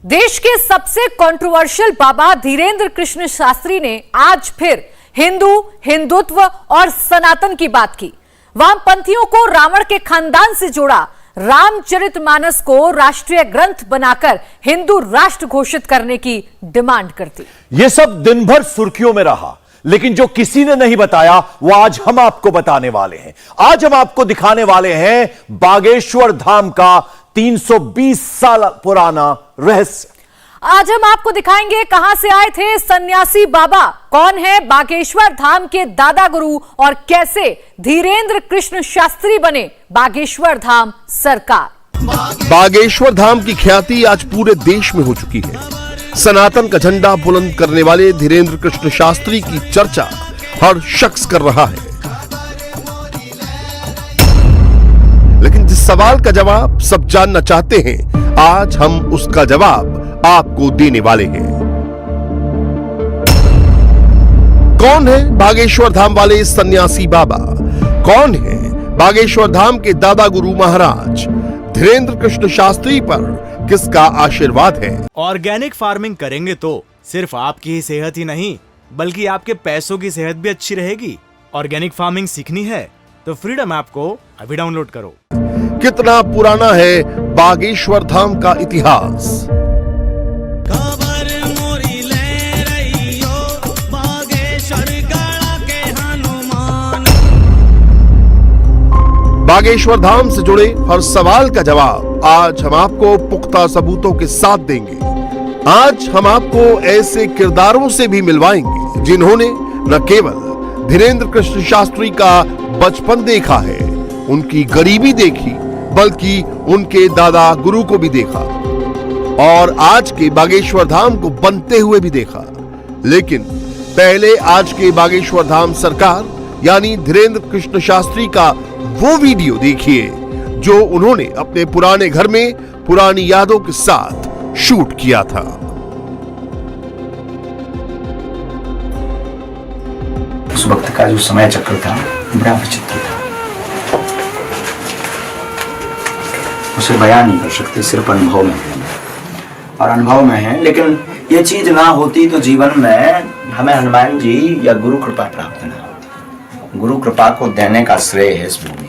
देश के सबसे कंट्रोवर्शियल बाबा धीरेंद्र कृष्ण शास्त्री ने आज फिर हिंदू, हिंदुत्व और सनातन की बात की। वामपंथियों को रावण के खानदान से जोड़ा, रामचरितमानस को राष्ट्रीय ग्रंथ बनाकर हिंदू राष्ट्र घोषित करने की डिमांड करती। यह सब दिन भर सुर्खियों में रहा, लेकिन जो किसी ने नहीं बताया वो आज हम आपको बताने वाले हैं। आज हम आपको दिखाने वाले हैं बागेश्वर धाम का 320 साल पुराना रहस्य। आज हम आपको दिखाएंगे कहां से आए थे सन्यासी बाबा, कौन है बागेश्वर धाम के दादा गुरु और कैसे धीरेंद्र कृष्ण शास्त्री बने बागेश्वर धाम सरकार। बागेश्वर धाम की ख्याति आज पूरे देश में हो चुकी है। सनातन का झंडा बुलंद करने वाले धीरेंद्र कृष्ण शास्त्री की चर्चा हर शख्स कर रहा है, लेकिन जिस सवाल का जवाब सब जानना चाहते हैं, आज हम उसका जवाब आपको देने वाले हैं। कौन है बागेश्वर धाम वाले सन्यासी बाबा? कौन है बागेश्वर धाम के दादा गुरु महाराज? धीरेंद्र कृष्ण शास्त्री पर किसका आशीर्वाद है? ऑर्गेनिक फार्मिंग करेंगे तो सिर्फ आपकी ही सेहत ही नहीं, बल्कि आपके पैसों की सेहत भी अच्छी रहेगी। ऑर्गेनिक फार्मिंग सीखनी है तो फ्रीडम ऐप को अभी डाउनलोड करो। कितना पुराना है बागेश्वर धाम का इतिहास? बागेश्वर धाम से जुड़े हर सवाल का जवाब आज हम आपको पुख्ता सबूतों के साथ देंगे। आज हम आपको ऐसे किरदारों से भी मिलवाएंगे जिन्होंने न केवल धीरेंद्र कृष्ण शास्त्री का बचपन देखा है, उनकी गरीबी देखी, बल्कि उनके दादा गुरु को भी देखा और आज के बागेश्वर धाम को बनते हुए भी देखा। लेकिन पहले आज के बागेश्वर धाम सरकार यानी धीरेंद्र कृष्ण शास्त्री का वो वीडियो देखिए जो उन्होंने अपने पुराने घर में पुरानी यादों के साथ शूट किया था। उस वक्त का जो समय चक्र था बड़ा विचित्र था, उसे बयान नहीं कर सकते, सिर्फ अनुभव में है और अनुभव में है। लेकिन ये चीज ना होती तो जीवन में हमें हनुमान जी या गुरु कृपा प्राप्त ना होती। गुरु कृपा को देने का श्रेय है इस भूमि को।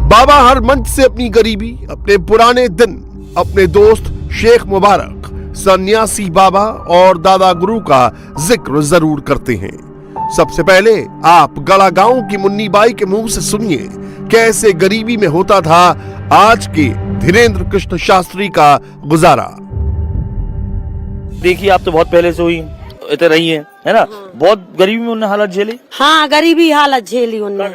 बाबा हर मंच से अपनी गरीबी, अपने पुराने दिन, अपने दोस्त शेख मुबारक, सन्यासी बाबा और दादा गुरु का जिक्र जरूर करते हैं। सबसे पहले आप गड़ा गांव की मुन्नी बाई के मुंह से सुनिए कैसे गरीबी में होता था आज के धीरेंद्र कृष्ण शास्त्री का गुजारा। देखिए, आप तो बहुत पहले से हुई इतने रही है ना? बहुत गरीबी में उन्हें हालत झेली। हाँ, गरीबी हालत झेली उन्हें।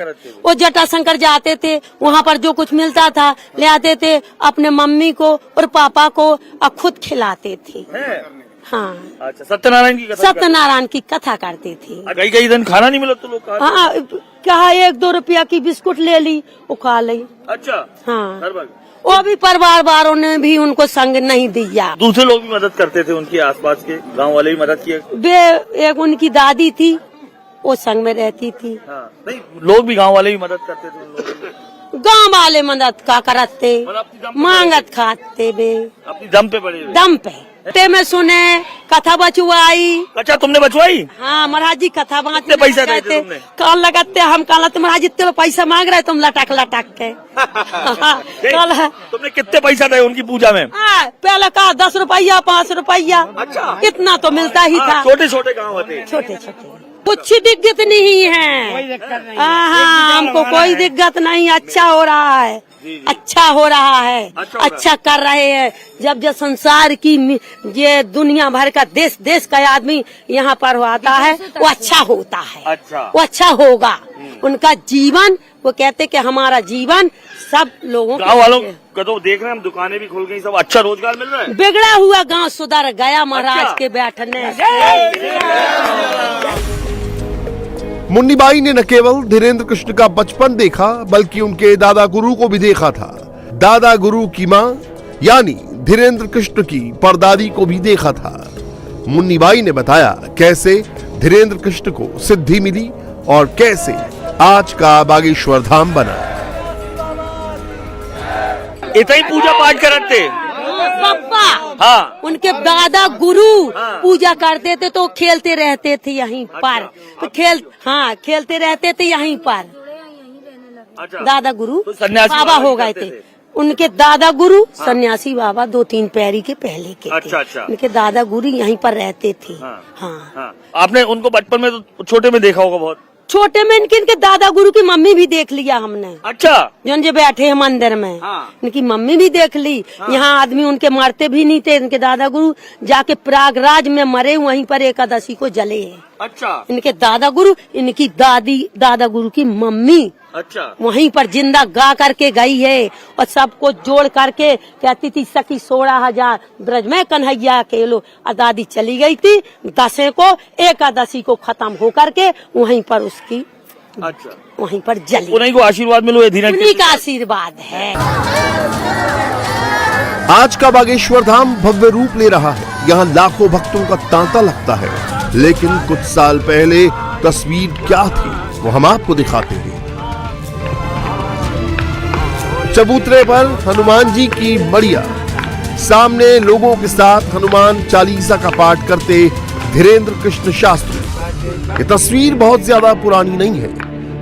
वो जटाशंकर जाते थे, वहाँ पर जो कुछ मिलता था ले आते थे, अपने मम्मी को और पापा को और खुद खिलाते थे। हाँ, अच्छा, सत्यनारायण की कथा करते थे। कई दिन खाना नहीं मिला तो लोग हाँ, क्या 1-2 रुपया की बिस्कुट ले ली, वो खा ली। अच्छा, हाँ, वो भी परिवार वालों ने भी उनको संग नहीं दिया। दूसरे लोग भी मदद करते थे, उनके आसपास के गांव वाले भी मदद किए। वे एक उनकी दादी थी, वो संग में रहती थी। हाँ, नहीं, लोग भी गांव वाले भी मदद करते थे। गांव वाले मदद का करते, मांगत खाते वे अपनी दम पे पड़े, दम पे। ते में सुने कथा बचवाई। अच्छा, तुमने बचवाई? हाँ, महाराज जी कथा कितने पैसा देते तुमने? कल लगाते हम कल महाराज जी इतने पैसा मांग रहे, तुम लटक के कल तुमने कितने पैसा दिए उनकी पूजा में? पहले कहा 10 रुपया 5 रुपया। अच्छा, इतना तो मिलता ही था। छोटे छोटे गाँव होते, छोटे छोटे। कुछ दिक्कत नहीं है। हाँ, हमको कोई दिक्कत नहीं, अच्छा हो रहा है, अच्छा हो रहा है, अच्छा कर रहे हैं। जब संसार की ये दुनिया भर का देश का आदमी यहाँ पर आता है, वो अच्छा होता है। अच्छा, वो अच्छा होगा। उनका जीवन, वो कहते कि हमारा जीवन सब लोगों गाँव वालों का तो देख रहे हैं हम, दुकानें भी खुल गई, सब अच्छा रोजगार मिल रहा है। बिगड़ा हुआ गाँव सुधर गया महाराज के बैठने से। मुन्नी बाई ने न केवल धीरेंद्र कृष्ण का बचपन देखा, बल्कि उनके दादा गुरु को भी देखा था। दादा गुरु की मां यानी धीरेंद्र कृष्ण की परदादी को भी देखा था। मुन्नी बाई ने बताया कैसे धीरेंद्र कृष्ण को सिद्धि मिली और कैसे आज का बागेश्वर धाम बना। इतना ही पूजा पाठ करते, पप्पा हाँ। उनके दादा गुरु पूजा करते थे तो खेलते रहते थे यहीं पर। तो खेलते रहते थे यहीं पर। दादा गुरु तो सन्यासी बाबा बाबा हो भी गए करते थे। उनके दादा गुरु सन्यासी बाबा 2-3 पैरी के पहले के थे। अच्छा। उनके दादा गुरु यहीं पर रहते थे। हाँ। हाँ। आपने उनको बचपन में तो छोटे में देखा होगा बहुत। छोटे में इनके दादा गुरु की मम्मी भी देख लिया हमने। अच्छा। जो बैठे हैं मंदिर में। इनकी मम्मी भी देख ली। यहाँ आदमी उनके मरते भी नहीं थे। इनके दादा गुरु जाके प्रयागराज में मरे, वहीं पर एकादशी को जले हैं। अच्छा। इनके दादा गुरु, इनकी दादा गुरु की मम्मी अच्छा। वहीं पर जिंदा गा करके गई है और सबको जोड़ करके कहती थी सखी 16,000 ब्रज में कन्हैया अकेलो। और दादी चली गई थी 10 को एकादशी को खत्म हो करके वहीं पर उसकी अच्छा। वहीं पर जली। उन्हीं को आशीर्वाद मिलो धीरे उन्हीं का आशीर्वाद है। आज का बागेश्वर धाम भव्य रूप ले रहा है। यहाँ लाखों भक्तों का तांता लगता है, लेकिन कुछ साल पहले तस्वीर क्या थी वो हम आपको दिखाते हैं। चबूतरे पर हनुमान जी की मड़िया, सामने लोगों के साथ हनुमान चालीसा का पाठ करते धीरेन्द्र कृष्ण शास्त्री। ये तस्वीर बहुत ज्यादा पुरानी नहीं है।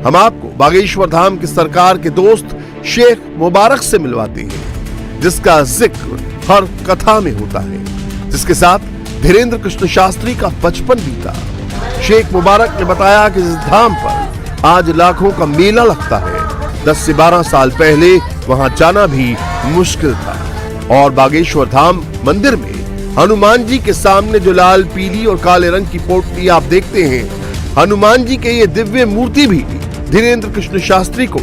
हम आपको बागेश्वर धाम के सरकार के दोस्त शेख मुबारक से मिलवाते हैं, जिसका जिक्र हर कथा में होता है, जिसके साथ धीरेन्द्र कृष्ण शास्त्री का बचपन बीता। शेख मुबारक ने बताया कि इस धाम पर आज लाखों का मेला लगता है। 10 से 12 साल पहले वहां जाना भी मुश्किल था। और बागेश्वर धाम मंदिर में हनुमान जी के सामने जो लाल, पीली और काले रंग की पोटली आप देखते हैं, हनुमान जी के ये दिव्य मूर्ति भी धीरेन्द्र कृष्ण शास्त्री को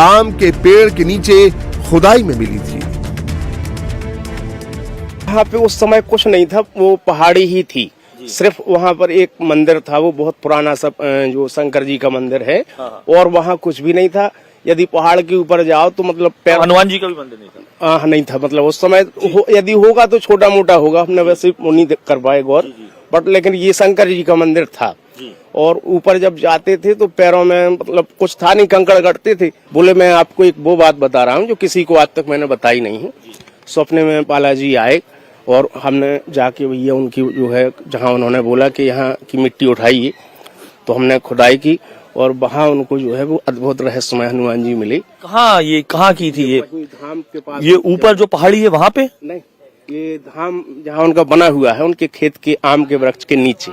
आम के पेड़ के नीचे खुदाई में मिली थी। यहाँ पे उस समय कुछ नहीं था, वो पहाड़ी ही थी। सिर्फ वहाँ पर एक मंदिर था, वो बहुत पुराना सब जो शंकर जी का मंदिर है। और वहाँ कुछ भी नहीं था। यदि पहाड़ के ऊपर जाओ तो मतलब हनुमान जी का भी मंदिर नहीं था। नहीं था, मतलब उस समय यदि होगा तो छोटा मोटा होगा, हमने वैसे नहीं कर पाए गौर। बट लेकिन ये शंकर जी का मंदिर था। और ऊपर जब जाते थे तो पैरों में मतलब कुछ था नहीं, कंकड़ गड़ते थे। बोले मैं आपको एक वो बात बता रहा हूँ जो किसी को आज तक मैंने बताई नहीं है। सपने में बालाजी आए और हमने जाके भैया उनकी जो है जहाँ उन्होंने बोला कि यहाँ की मिट्टी उठाइए, तो हमने खुदाई की और वहाँ उनको जो है वो अद्भुत रहस्यमय हनुमान जी मिले। कहाँ की थी ये? धाम के पास। ये ऊपर जो पहाड़ी है वहाँ पे नहीं, ये धाम जहाँ उनका बना हुआ है उनके खेत के आम के वृक्ष के नीचे।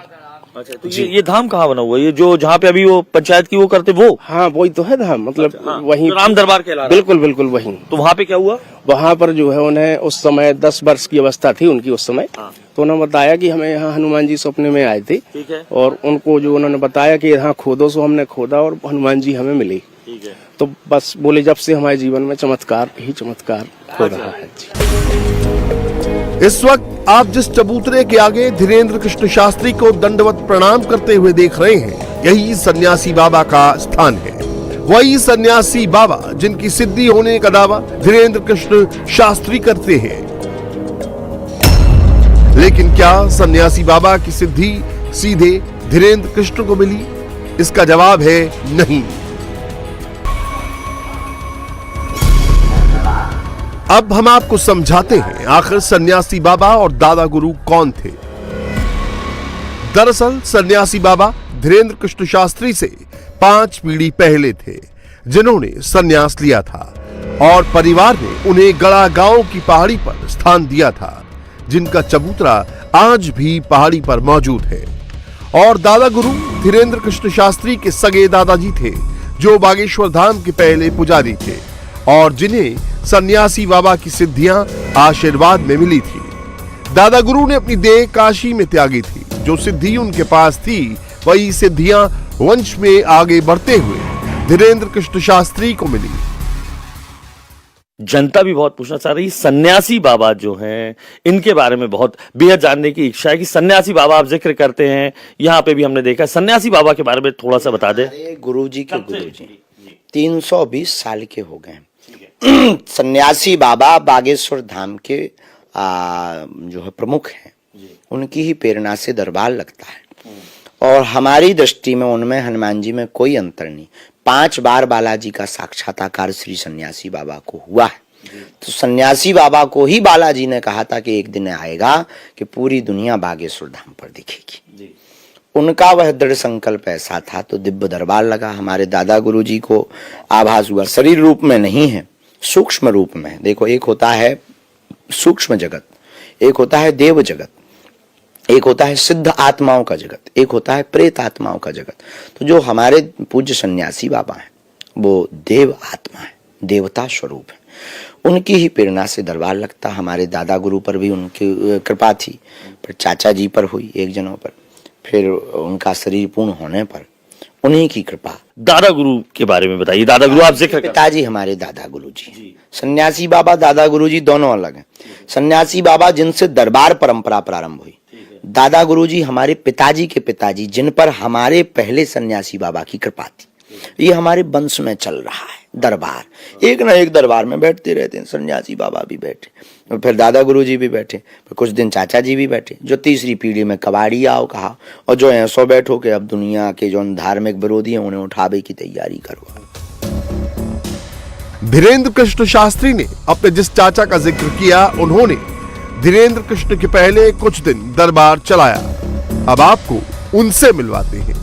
अच्छा, तो ये धाम कहाँ बना हुआ है? ये जो जहाँ पे अभी वो पंचायत की वो करते वो? हाँ वही तो है धाम, मतलब वहीं राम दरबार के अलावा। बिल्कुल बिल्कुल वहीं। तो वहाँ पे क्या हुआ? वहाँ पर जो है उन्हें उस समय 10 वर्ष की अवस्था थी उनकी उस समय। तो उन्होंने बताया कि हमें यहाँ हनुमान जी सपने में आए थे। ठीक है। और उनको जो उन्होंने बताया कि यहाँ खोदो, सो हमने खोदा और हनुमान जी हमें मिले। ठीक है। तो बस बोले जब से हमारे जीवन में चमत्कार ही चमत्कार हो रहा है जी। इस वक्त आप जिस चबूतरे के आगे धीरेन्द्र कृष्ण शास्त्री को दंडवत प्रणाम करते हुए देख रहे हैं, यही सन्यासी बाबा का स्थान है। वही सन्यासी बाबा जिनकी सिद्धि होने का दावा धीरेन्द्र कृष्ण शास्त्री करते हैं। लेकिन क्या सन्यासी बाबा की सिद्धि सीधे धीरेन्द्र कृष्ण को मिली? इसका जवाब है नहीं। अब हम आपको समझाते हैं आखिर सन्यासी बाबा और दादा गुरु कौन थे। दरअसल सन्यासी बाबा धीरेन्द्र कृष्ण शास्त्री से 5 पीढ़ी पहले थे, जिन्होंने सन्यास लिया था और परिवार ने उन्हें गड़ा गांव की पहाड़ी पर स्थान दिया था, जिनका चबूतरा आज भी पहाड़ी पर मौजूद है। और दादा गुरु धीरेन्द्र कृष्ण शास्त्री के सगे दादाजी थे, जो बागेश्वर धाम के पहले पुजारी थे और जिन्हें सन्यासी बाबा की सिद्धियां आशीर्वाद में मिली थी। दादा गुरु ने अपनी देह काशी में त्यागी थी। जो सिद्धि उनके पास थी वही सिद्धियां वंश में आगे बढ़ते हुए धीरेन्द्र कृष्ण शास्त्री को मिली। जनता भी बहुत पूछना चाह रही है, सन्यासी बाबा जो हैं इनके बारे में बहुत बेहद जानने की इच्छा है कि सन्यासी बाबा आप जिक्र करते हैं, यहाँ पे भी हमने देखा। सन्यासी बाबा के बारे में थोड़ा सा बता दें। गुरुजी के गुरुजी 320 साल के हो गए। सन्यासी बाबा बागेश्वर धाम के जो है प्रमुख हैं, उनकी ही प्रेरणा से दरबार लगता है। और हमारी दृष्टि में उनमें हनुमान जी में कोई अंतर नहीं। 5 बार बालाजी का साक्षात्कार श्री सन्यासी बाबा को हुआ है। तो सन्यासी बाबा को ही बालाजी ने कहा था कि एक दिन आएगा कि पूरी दुनिया बागेश्वर धाम पर दिखेगी। उनका वह दृढ़ संकल्प ऐसा था, तो दिव्य दरबार लगा। हमारे दादा गुरुजी को आभास हुआ, शरीर रूप में नहीं है, सूक्ष्म रूप में। देखो, एक होता है सूक्ष्म जगत, एक होता है देव जगत, एक होता है सिद्ध आत्माओं का जगत, एक होता है प्रेत आत्माओं का जगत। तो जो हमारे पूज्य सन्यासी बाबा हैं वो देव आत्मा है, देवता स्वरूप है। उनकी ही प्रेरणा से दरबार लगता। हमारे दादा गुरु पर भी उनकी कृपा थी, फिर चाचा जी पर हुई, एक जनों पर, फिर उनका शरीर पूर्ण होने पर उन्हीं की कृपा। दादा गुरु के बारे में बताइए। दादा गुरु आप जिक्र पिताजी हमारे दादा गुरु जी। सन्यासी बाबा दादा गुरु जी दोनों अलग हैं। सन्यासी बाबा जिनसे दरबार परंपरा प्रारंभ हुई, दादा गुरु जी हमारे पिताजी के पिताजी, जिन पर हमारे पहले सन्यासी बाबा की कृपा थी। ये हमारे वंश में चल रहा है दरबार। एक ना एक दरबार में बैठते रहते हैं। सन्यासी बाबा भी बैठे, फिर दादा गुरु जी भी बैठे, फिर कुछ दिन चाचा जी भी बैठे। जो तीसरी पीढ़ी में कबाड़ी आओ कहा, और जो है सो बैठो के अब दुनिया के जो धार्मिक विरोधी हैं उन्हें उठावे की तैयारी करो। धीरेन्द्र कृष्ण शास्त्री ने अपने जिस चाचा का जिक्र किया, उन्होंने धीरेन्द्र कृष्ण के पहले कुछ दिन दरबार चलाया। अब आपको उनसे मिलवाते हैं।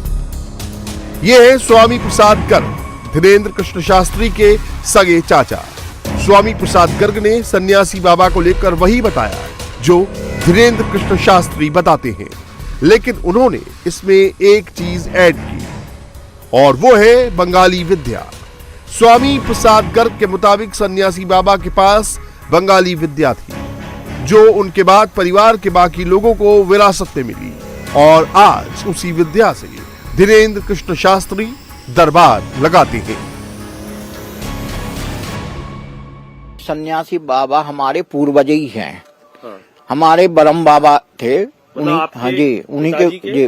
ये है स्वामी प्रसाद गर्ग, धीरेन्द्र कृष्ण शास्त्री के सगे चाचा। स्वामी प्रसाद गर्ग ने सन्यासी बाबा को लेकर वही बताया जो धीरेन्द्र कृष्ण शास्त्री बताते हैं, लेकिन उन्होंने इसमें एक चीज ऐड की, और वो है बंगाली विद्या। स्वामी प्रसाद गर्ग के मुताबिक सन्यासी बाबा के पास बंगाली विद्या थी, जो उनके बाद परिवार के बाकी लोगों को विरासत में मिली, और आज उसी विद्या से धीरेन्द्र कृष्ण शास्त्री दरबार लगाते हैं। सन्यासी बाबा हमारे पूर्वज ही हैं। हमारे बरम बाबा थे, हाँ जी, उन्हीं के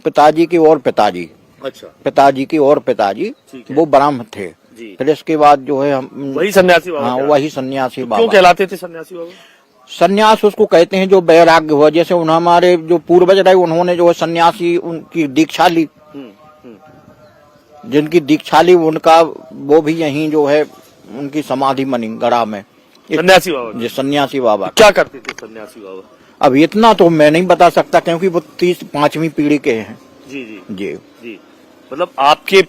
पिताजी की और पिताजी, अच्छा, पिताजी की और पिताजी वो ब्राह्मण थे। फिर इसके बाद जो है हम वही सन्यासी बाबा। हाँ, वही सन्यासी बाबा। क्यों कहलाते थे सन्यासी बाबा? सन्यास उसको कहते हैं जो वैराग्य हुआ। जैसे हमारे जो पूर्वज रहे उन्होंने जो है सन्यासी उनकी दीक्षा ली, जिनकी दीक्षा ली उनका वो भी यहीं जो है उनकी समाधि बनी गढ़ा में। सन्यासी बाबा जी, सन्यासी बाबा क्या करते थे सन्यासी बाबा? अब इतना तो मैं नहीं बता सकता क्योंकि वो 35वीं पीढ़ी के हैं। जी जी जी जी। मतलब आपके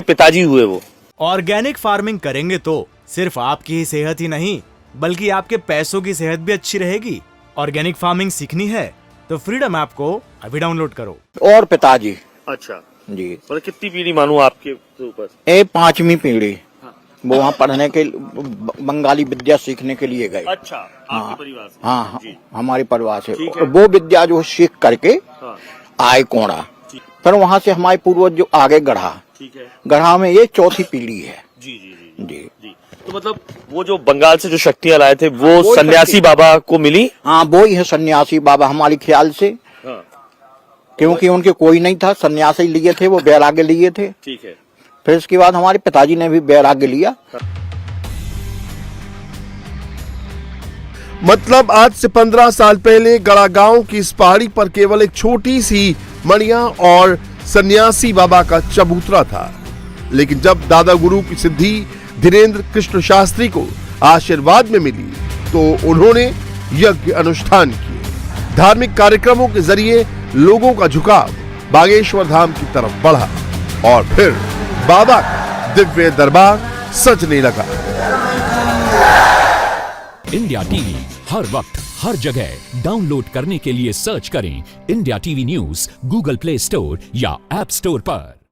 पिताजी हुए वो। ऑर्गेनिक फार्मिंग करेंगे तो सिर्फ आपकी ही सेहत ही नहीं बल्कि आपके पैसों की सेहत भी अच्छी रहेगी। ऑर्गेनिक फार्मिंग सीखनी है तो फ्रीडम ऐप को अभी डाउनलोड करो। और पिताजी, अच्छा जी, मतलब कितनी पीढ़ी मानूं आपके ऊपर? 5वीं पीढ़ी। वो वहाँ पढ़ने के बंगाली विद्या सीखने के लिए गए। अच्छा, आपके परिवार से? हाँ, हमारे परिवार से। वो विद्या जो सीख करके आए कोड़ा। फिर वहाँ से हमारे पूर्वज जो आगे गढ़ा, गढ़ा में ये 4थी पीढ़ी है। जी जी जी जी। जी। तो मतलब वो जो बंगाल से जो शक्तियाँ लाए थे वो सन्यासी बाबा को मिली? हाँ, वो ही है सन्यासी बाबा हमारे ख्याल से। क्योंकि उनके कोई नहीं था, सन्यासी लिए थे, वो वैराग्य लिए थे। ठीक है। फिर इसके बाद हमारे पिताजी ने भी वैराग्य लिया। मतलब आज से 15 साल पहले गड़ा गांव की इस पहाड़ी पर केवल एक छोटी सी मणिया और सन्यासी बाबा का चबूतरा था, लेकिन जब दादा गुरु की सिद्धि धीरेन्द्र कृष्ण शास्त्री को आशीर्वाद में मिली तो उन्होंने यज्ञ अनुष्ठान किए। धार्मिक कार्यक्रमों के जरिए लोगों का झुकाव बागेश्वर धाम की तरफ बढ़ा और फिर बाबा का दिव्य दरबार सजने लगा। इंडिया टीवी हर वक्त हर जगह डाउनलोड करने के लिए सर्च करें India TV news Google play store या ऐप स्टोर पर।